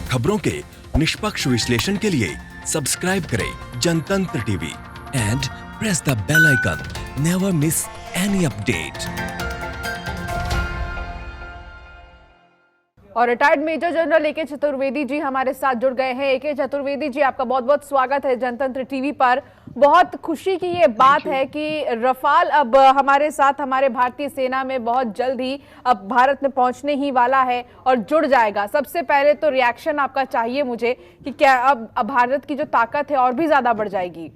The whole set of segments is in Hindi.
खबरों के निष्पक्ष विश्लेषण के लिए सब्सक्राइब करें Jantantra TV and press the bell icon. Never miss any update. और retired major general A K Chaturvedi जी हमारे साथ जुड़ गए हैं। ए के चतुर्वेदी जी, आपका बहुत बहुत स्वागत है जनतंत्र टीवी पर। बहुत खुशी की ये बात है कि रफाल अब हमारे साथ, हमारे भारतीय सेना में बहुत जल्द ही अब भारत में पहुंचने ही वाला है और जुड़ जाएगा। सबसे पहले तो रिएक्शन आपका चाहिए मुझे कि क्या अब भारत की जो ताकत है और भी ज्यादा बढ़ जाएगी?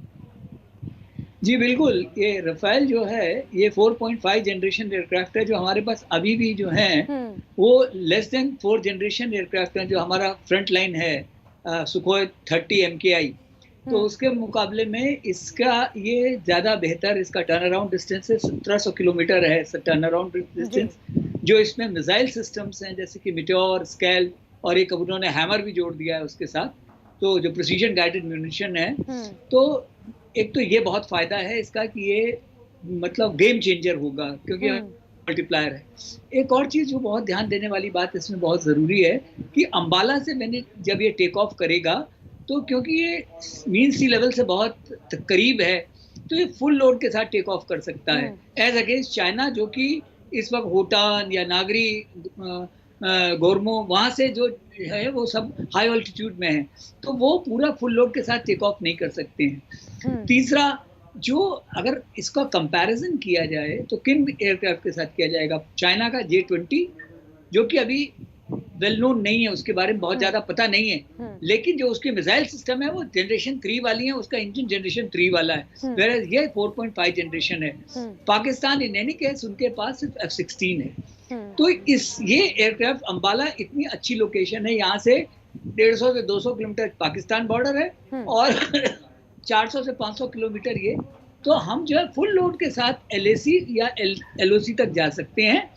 जी बिल्कुल, ये रफाल जो है ये 4.5 जनरेशन एयरक्राफ्ट है जो हमारे पास अभी भी जो हैं वो लेस देन 4 जनरेशन एयरक्राफ्ट हैं जो हमारा फ्रंट लाइन है सुखोई 30 MKI। तो उसके मुकाबले में इसका ये ज़्यादा बेहतर, इसका टर्न अराउंड डिस्टेंस है 1700 किलोमीटर है टर्न अराउंड डिस्टेंस। जो इसमें मिसाइल सिस्टम्स हैं जैसे कि मिटेओर, स्कैल और एक अब उन्होंने हैमर भी जोड़ दिया है उसके साथ, तो जो प्रिसीजन गाइडेड म्यूनिशन है। तो एक तो ये बहुत फायदा है इसका कि ये मतलब गेम चेंजर होगा क्योंकि मल्टीप्लायर है। एक और चीज़ जो बहुत ध्यान देने वाली बात इसमें बहुत ज़रूरी है कि अंबाला से मैंने जब ये टेक ऑफ करेगा तो क्योंकि ये मीन सी लेवल से बहुत करीब है तो ये फुल लोड के साथ टेक ऑफ कर सकता है एज अगेंस्ट चाइना जो कि इस वक्त होटान या नागरी गोरमो वहाँ से जो है वो सब हाई ऑल्टीट्यूड में है, तो वो पूरा फुल लोड के साथ टेक ऑफ नहीं कर सकते हैं। तीसरा, जो अगर इसका कंपैरिजन किया जाए तो किन एयरक्राफ्ट के साथ किया जाएगा? चाइना का J-20 जो कि अभी वेल नोन नहीं है, उसके बारे में बहुत ज़्यादा पता नहीं है, लेकिन जो उसके मिसाइल सिस्टम है वो जनरेशन 3 वाली है, उसका इंजन जनरेशन 3 वाला है, वेयर ये 4.5 जनरेशन है। पाकिस्तान इन एनी केस उनके पास सिर्फ F-16 है। तो ये एयरक्राफ्ट अंबाला इतनी अच्छी लोकेशन है, यहाँ से 150 से 200 किलोमीटर पाकिस्तान बॉर्डर है और 400 से 500 किलोमीटर ये, तो हम जो है फुल लोड के साथ LAC या LOC तक जा सकते हैं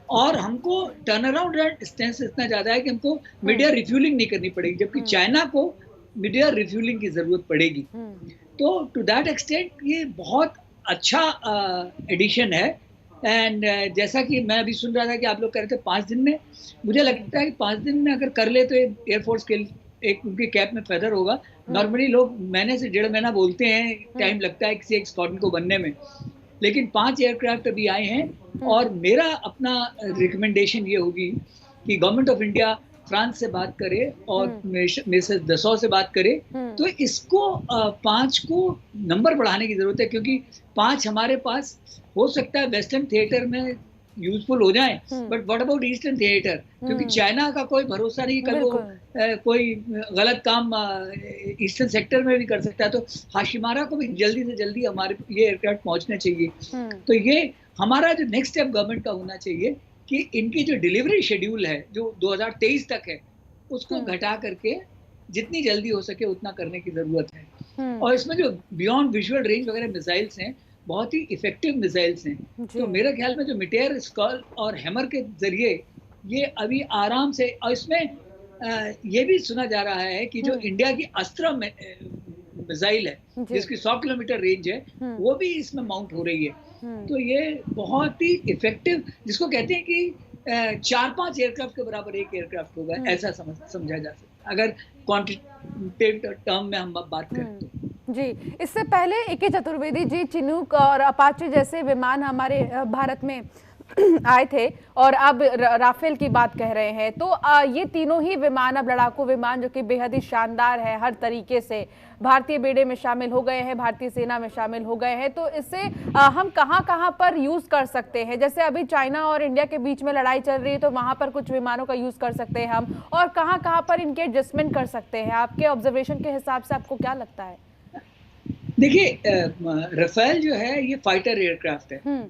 और हमको टर्न अराउंड डिस्टेंस इतना ज़्यादा है कि हमको मिड एयर रिफ्यूलिंग नहीं करनी पड़ेगी, जबकि चाइना को मिड एयर रिफ्यूलिंग की ज़रूरत पड़ेगी। तो टू दैट एक्सटेंट ये बहुत अच्छा एडिशन है। एंड जैसा कि मैं अभी सुन रहा था कि आप लोग कह रहे थे 5 दिन में, मुझे लगता है कि 5 दिन में अगर कर ले तो एयरफोर्स के एक उनके कैप में फेदर होगा। नॉर्मली लोग महीने से 1.5 महीना बोलते हैं, टाइम लगता है किसी एक स्क्वाड्रन को बनने में, लेकिन 5 एयरक्राफ्ट अभी आए हैं। और मेरा अपना रिकमेंडेशन ये होगी कि गवर्नमेंट ऑफ इंडिया फ्रांस से बात करे और मिसेस दसौ से बात करे, तो इसको 5 को नंबर बढ़ाने की जरूरत है, क्योंकि 5 हमारे पास हो सकता है वेस्टर्न थिएटर में यूजफुल हो जाए, but what about eastern theatre, क्योंकि चाइना का कोई भरोसा नहीं, कल वो कोई गलत काम ईस्टर्न सेक्टर में भी कर सकता है। तो हाशिमारा को भी जल्दी से जल्दी हमारे ये एयरक्राफ्ट पहुंचने चाहिए। तो ये हमारा जो नेक्स्ट स्टेप गवर्नमेंट का होना चाहिए कि इनकी जो डिलीवरी शेड्यूल है जो 2023 तक है उसको घटा करके जितनी जल्दी हो सके उतना करने की जरूरत है। और इसमें जो बियॉन्ड विजुअल रेंज वगैरह मिसाइल्स हैं बहुत ही इफेक्टिव मिसाइल्स हैं, तो मेरे ख्याल में जो मिटेयर, स्कल और हैमर के जरिए ये अभी आराम से, और इसमें ये भी सुना जा रहा है कि जो इंडिया की अस्त्र मिसाइल है जिसकी 100 किलोमीटर रेंज है वो भी इसमें माउंट हो रही है। तो ये बहुत ही इफेक्टिव, जिसको कहते हैं कि 4-5 एयरक्राफ्ट के बराबर एक एयरक्राफ्ट होगा, ऐसा समझा जा सकता है अगर क्वांटिटेटिव टर्म में हम बात करें तो। जी, इससे पहले ए के चतुर्वेदी जी, चिनूक और अपाचे जैसे विमान हमारे भारत में आए थे और अब राफेल की बात कह रहे हैं, तो ये तीनों ही विमान, अब लड़ाकू विमान जो कि बेहद ही शानदार है, हर तरीके से भारतीय बेड़े में शामिल हो गए हैं, भारतीय सेना में शामिल हो गए हैं, तो इससे हम कहां पर यूज कर सकते हैं? जैसे अभी चाइना और इंडिया के बीच में लड़ाई चल रही है तो वहां पर कुछ विमानों का यूज कर सकते हैं हम, और कहां पर इनके एडजस्टमेंट कर सकते हैं? आपके ऑब्जर्वेशन के हिसाब से आपको क्या लगता है? देखिए, रफेल जो है ये फाइटर एयरक्राफ्ट है,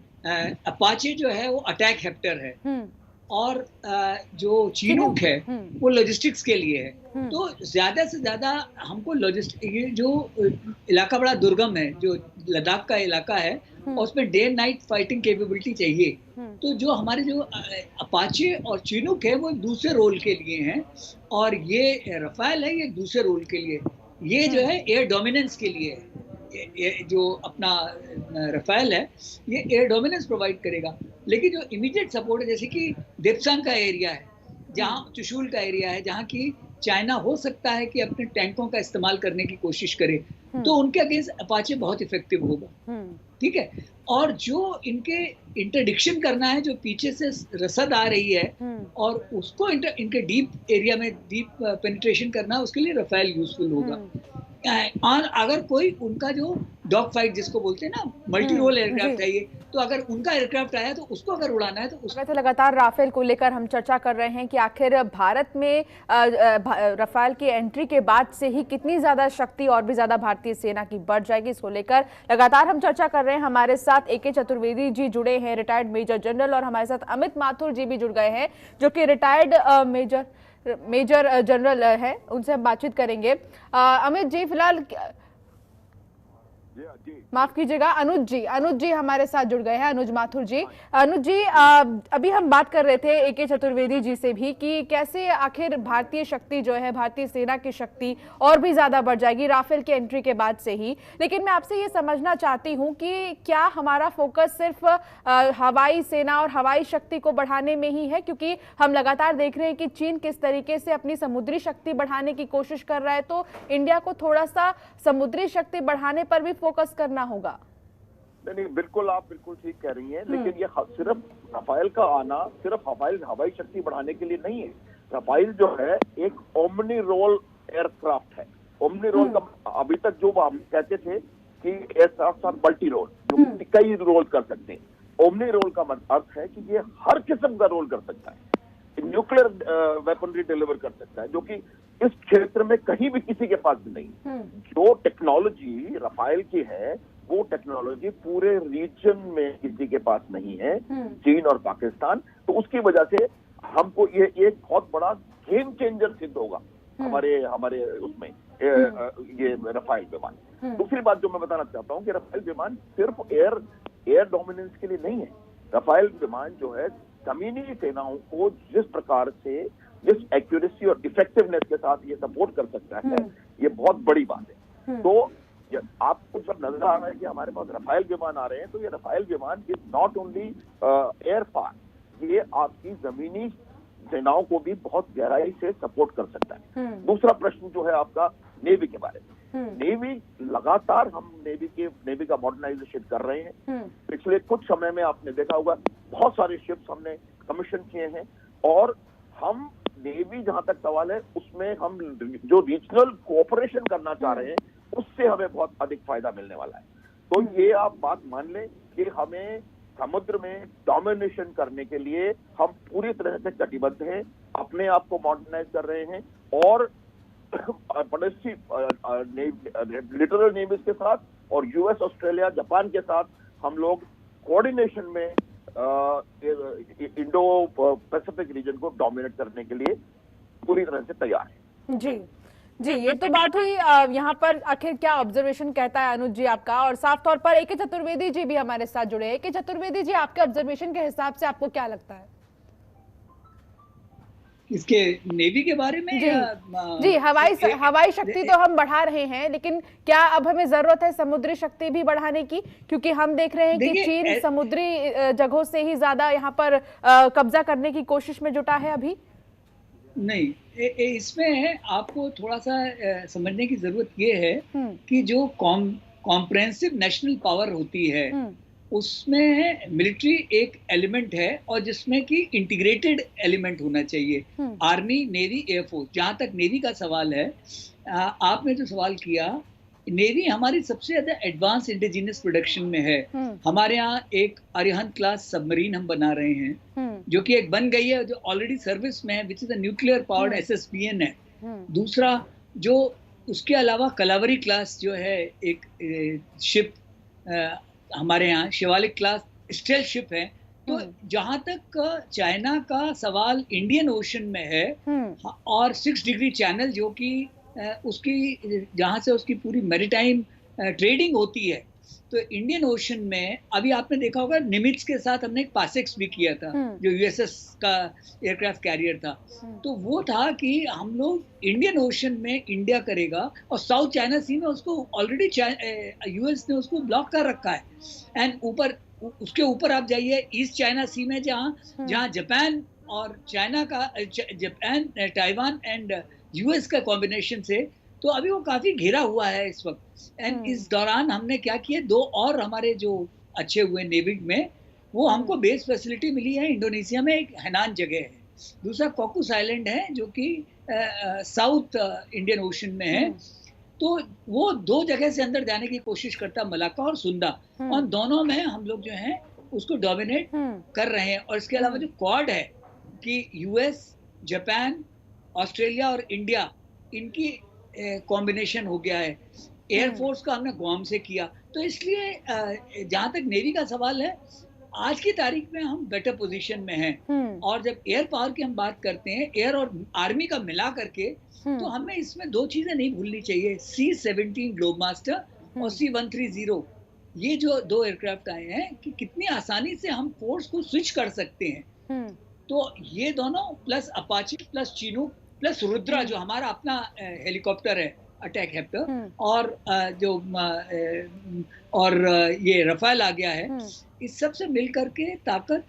अपाचे जो है वो अटैक हेप्टर है, और जो चिनूक है वो लॉजिस्टिक्स के लिए है। तो ज्यादा से ज्यादा हमको लॉजिस्टिक, ये जो इलाका बड़ा दुर्गम है, जो लद्दाख का इलाका है, और उसमें day and night fighting capability चाहिए। तो जो हमारे जो अपाचे और चिनूक है वो दूसरे रोल के लिए हैं, और ये रफेल है ये दूसरे रोल के लिए, ये जो है एयर डोमिनेंस के लिए है। जो अपना रफेल है ये एयर डोमिनेंस प्रोवाइड करेगा, लेकिन जो इमीडिएट सपोर्ट है जैसे कि देप्सांग का एरिया है, जहाँ त्रिशूल का एरिया है, जहाँ की चाइना हो सकता है कि अपने टैंकों का इस्तेमाल करने की कोशिश करे, तो उनके अगेंस्ट अपाचे बहुत इफेक्टिव होगा। ठीक है। और जो इनके इंटरडिक्शन करना है, जो पीछे से रसद आ रही है और उसको इनके डीप एरिया में डीप पेनिट्रेशन करना, उसके लिए रफेल यूजफुल होगा। और अगर कोई उनका जो डॉग फाइट जिसको बोलते हैं ना, मल्टी रोल एयरक्राफ्ट है ये, तो अगर उनका एयरक्राफ्ट आया तो उसको अगर उड़ाना है तो वैसे लगातार राफेल को लेकर हम चर्चा कर रहे हैं कि आखिर भारत में राफेल की एंट्री के बाद से ही कितनी ज्यादा शक्ति और भी ज्यादा भारतीय सेना की बढ़ जाएगी, इसको लेकर लगातार हम चर्चा कर रहे हैं। हमारे साथ ए के चतुर्वेदी जी जुड़े हैं, रिटायर्ड मेजर जनरल, और हमारे साथ अमित माथुर जी भी जुड़ गए हैं जो कि रिटायर्ड मेजर जनरल है, उनसे हम बातचीत करेंगे। अमित जी, फिलहाल माफ कीजिएगा, अनुज जी हमारे साथ जुड़ गए हैं, अनुज माथुर जी। अनुज जी, अभी हम बात कर रहे थे ए के चतुर्वेदी जी से भी कि कैसे आखिर भारतीय शक्ति जो है, भारतीय सेना की शक्ति और भी ज्यादा बढ़ जाएगी राफेल की एंट्री के बाद से ही। लेकिन मैं आपसे ये समझना चाहती हूँ कि क्या हमारा फोकस सिर्फ हवाई सेना और हवाई शक्ति को बढ़ाने में ही है, क्योंकि हम लगातार देख रहे हैं कि चीन किस तरीके से अपनी समुद्री शक्ति बढ़ाने की कोशिश कर रहा है, तो इंडिया को थोड़ा सा समुद्री शक्ति बढ़ाने पर भी फोकस करना होगा। नहीं, बिल्कुल, आप बिल्कुल ठीक कह रही हैं, लेकिन ये सिर्फ राफेल का आना सिर्फ हवाई शक्ति बढ़ाने के लिए नहीं है। राफेल जो है एक ओमनी रोल एयरक्राफ्ट है। ओमनी रोल का अभी तक जो हम कहते थे कि एयरक्राफ्ट आर मल्टी रोल, जो कई रोल कर सकते हैं। ओमनी रोल का अर्थ है कि ये हर किस्म का रोल कर सकता है, न्यूक्लियर वेपनरी डिलीवर कर सकता है, जो कि इस क्षेत्र में कहीं भी किसी के पास भी नहीं। जो टेक्नोलॉजी राफेल की है वो टेक्नोलॉजी पूरे रीजन में किसी के पास नहीं है, चीन और पाकिस्तान। तो उसकी वजह से हमको ये एक बहुत बड़ा गेम चेंजर सिद्ध होगा हमारे उसमें ये राफेल विमान। दूसरी बात जो मैं बताना चाहता हूँ कि राफेल विमान सिर्फ एयर डोमिनेंस के लिए नहीं है। राफेल विमान जो है जमीनी सेनाओं को जिस प्रकार से, जिस एक्यूरेसी और इफेक्टिवनेस के साथ ये सपोर्ट कर सकता है, ये बहुत बड़ी बात है। तो आपको जब नजर आ रहा है कि हमारे पास राफेल विमान आ रहे हैं, तो ये राफेल विमान इज नॉट ओनली एयर पार, ये आपकी जमीनी सेनाओं को भी बहुत गहराई से सपोर्ट कर सकता है। दूसरा प्रश्न जो है आपका नेवी के बारे में। नेवी लगातार हम नेवी का मॉडर्नाइजेशन कर रहे हैं। पिछले कुछ समय में आपने देखा होगा बहुत सारे शिप्स हमने कमीशन किए हैं, और हम नेवी, जहां तक सवाल है, उसमें हम जो रीजनल कोऑपरेशन करना चाह रहे हैं उससे हमें बहुत अधिक फायदा मिलने वाला है। तो ये आप बात मान लें कि हमें समुद्र में डोमिनेशन करने के लिए हम पूरी तरह से कटिबद्ध हैं, अपने आप को मॉडर्नाइज कर रहे हैं, और पड़ोसी लिटरल नेवीज के साथ और यूएस, ऑस्ट्रेलिया, जापान के साथ हम लोग कोऑर्डिनेशन में इंडो पैसिफिक रीजन को डोमिनेट करने के लिए पूरी तरह से तैयार है। जी, ये तो बात हुई। यहाँ पर आखिर क्या ऑब्जर्वेशन कहता है अनुज जी आपका, और साफ तौर पर ए के चतुर्वेदी जी भी हमारे साथ जुड़े हैं। ए के चतुर्वेदी जी, आपके ऑब्जर्वेशन के हिसाब से आपको क्या लगता है इसके नेवी के बारे में? जी, हवाई शक्ति तो हम बढ़ा रहे हैं, लेकिन क्या अब हमें जरूरत है समुद्री शक्ति भी बढ़ाने की, क्योंकि हम देख रहे हैं कि चीन समुद्री जगहों से ही ज्यादा यहाँ पर कब्जा करने की कोशिश में जुटा है अभी। नहीं, इसमें आपको थोड़ा सा समझने की जरूरत ये है कि जो कॉम्प्रिहेंसिव नेशनल पावर होती है उसमें मिलिट्री एक एलिमेंट है, और जिसमें कि इंटीग्रेटेड एलिमेंट होना चाहिए। Army, navy, air force. जहां तक नेवी का सवाल है, आपने जो सवाल किया, नेवी हमारी सबसे ज्यादा एडवांस इंडिजिनस प्रोडक्शन में है। हमारे यहाँ एक अरिहंत क्लास सबमरीन हम बना रहे हैं, जो कि एक बन गई है, जो ऑलरेडी सर्विस में है, which is a nuclear powered SSBN है। दूसरा, जो उसके अलावा कलावरी क्लास जो है एक शिप हमारे यहाँ, शिवालिक क्लास स्टेल्थ शिप है। तो जहां तक चाइना का सवाल इंडियन ओशन में है, और 6 डिग्री चैनल जो कि उसकी, जहां से उसकी पूरी मैरीटाइम ट्रेडिंग होती है, तो इंडियन ओशन में अभी आपने देखा होगा निमित्ज के साथ हमने एक पासेक्स भी किया था, जो USS का एयरक्राफ्ट कैरियर था। तो वो था कि हम लोग इंडियन ओशन में इंडिया करेगा, और साउथ चाइना सी में उसको ऑलरेडी US ने उसको ब्लॉक कर रखा है। एंड ऊपर, उसके ऊपर आप जाइए ईस्ट चाइना सी में, जहाँ जापान और चाइना का, जापान, ताइवान एंड यूएस का कॉम्बिनेशन से, तो अभी वो काफी घिरा हुआ है इस वक्त। एंड इस दौरान हमने क्या किया, 2 और हमारे जो अच्छे हुए नेवी में, वो हमको बेस फैसिलिटी मिली है इंडोनेशिया में, एक हैनान जगह है, दूसरा कॉकस आइलैंड है जो कि साउथ इंडियन ओशन में है। तो वो 2 जगह से अंदर जाने की कोशिश करता है, मलाक्का और सुंदा, और दोनों में हम लोग जो है उसको डोमिनेट कर रहे हैं। और इसके अलावा जो क्वाड है कि यूएस, जापान, ऑस्ट्रेलिया और इंडिया, इनकी कॉम्बिनेशन हो गया है। एयरफोर्स का हमने गुआम से किया। तो इसलिए जहां तक नेवी का सवाल है, आज की तारीख में हम बेटर पोजीशन में हैं। और जब एयर पावर की हम बात करते हैं, एयर और आर्मी का मिला करके, तो हमें इसमें 2 चीजें नहीं भूलनी चाहिए, C-17 ग्लोबमास्टर और C-130, ये जो 2 एयरक्राफ्ट आए हैं कि कितनी आसानी से हम फोर्स को स्विच कर सकते हैं। तो ये दोनों plus Apache plus Chinook plus Rudra जो हमारा अपना हेलीकॉप्टर है, अटैक हेप्टर, और ये रफाल आ गया है, इस सब से मिल करके ताकत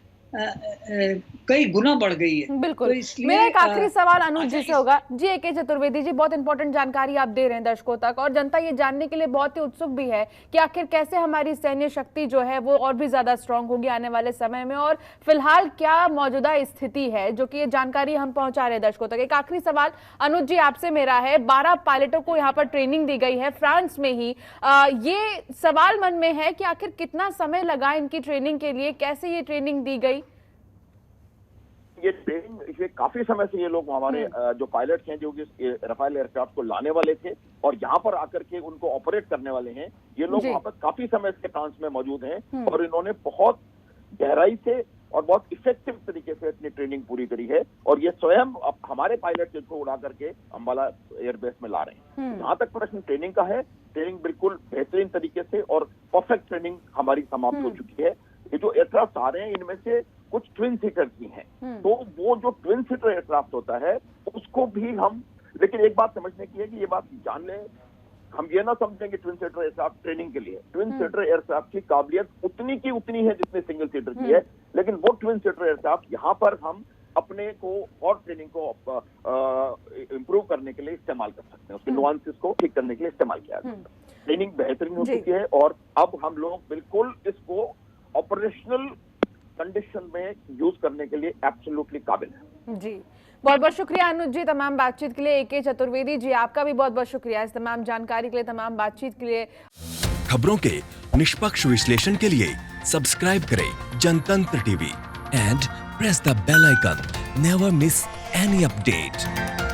कई गुना बढ़ गई है। बिल्कुल। तो इसलिए मेरा एक आखिरी सवाल अनुज जी से होगा। जी ए.के. चतुर्वेदी जी, बहुत इंपॉर्टेंट जानकारी आप दे रहे हैं दर्शकों तक, और जनता ये जानने के लिए बहुत ही उत्सुक भी है कि आखिर कैसे हमारी सैन्य शक्ति जो है वो और भी ज्यादा स्ट्रांग होगी आने वाले समय में, और फिलहाल क्या मौजूदा स्थिति है, जो कि ये जानकारी हम पहुंचा रहे हैं दर्शकों तक। एक आखिरी सवाल अनुज जी आपसे मेरा है, 12 पायलटों को यहाँ पर ट्रेनिंग दी गई है फ्रांस में ही। ये सवाल मन में है कि आखिर कितना समय लगा इनकी ट्रेनिंग के लिए, कैसे ये ट्रेनिंग दी गई? ये ट्रेनिंग, ये काफी समय से ये लोग हमारे जो पायलट्स हैं जो कि रफाल एयरक्राफ्ट को लाने वाले थे और यहाँ पर आकर के उनको ऑपरेट करने वाले हैं, ये लोग वहाँ पर काफी समय से फ्रांस में मौजूद हैं और इन्होंने बहुत गहराई से और बहुत इफेक्टिव तरीके से अपनी ट्रेनिंग पूरी करी है। और ये स्वयं हमारे पायलट इनको उड़ा करके अंबाला एयरबेस में ला रहे हैं। जहाँ तक प्रश्न ट्रेनिंग का है, ट्रेनिंग बिल्कुल बेहतरीन तरीके से और परफेक्ट ट्रेनिंग हमारी समाप्त हो चुकी है। ये जो एयरक्राफ्ट आ रहे हैं, इनमें से कुछ ट्विन सीटर की हैं, तो वो जो ट्विन सीटर एयरक्राफ्ट होता है उसको भी हम, लेकिन एक बात समझने की है कि ये बात जान लें, हम ये ना समझें कि ट्विन सीटर एयरक्राफ्ट ट्रेनिंग के लिए, ट्विन सीटर एयरक्राफ्ट की काबिलियत उतनी की उतनी है जितनी सिंगल सीटर की है, लेकिन वो ट्विन सीटर एयरक्राफ्ट यहाँ पर हम अपने को और ट्रेनिंग को इम्प्रूव करने के लिए इस्तेमाल कर सकते हैं, उसके नुआंसेस को ठीक करने के लिए इस्तेमाल किया जा सकता है। ट्रेनिंग बेहतरीन हो चुकी है और अब हम लोग बिल्कुल इसको ऑपरेशनल कंडीशन में यूज करने के लिए एब्सोल्युटली काबिल है। जी, बहुत बहुत शुक्रिया अनुज जी तमाम बातचीत के लिए। ए.के. चतुर्वेदी जी, आपका भी बहुत बहुत शुक्रिया इस तमाम जानकारी के लिए, तमाम बातचीत के लिए। खबरों के निष्पक्ष विश्लेषण के लिए सब्सक्राइब करें Jantantra TV and press the bell icon. Never miss any update.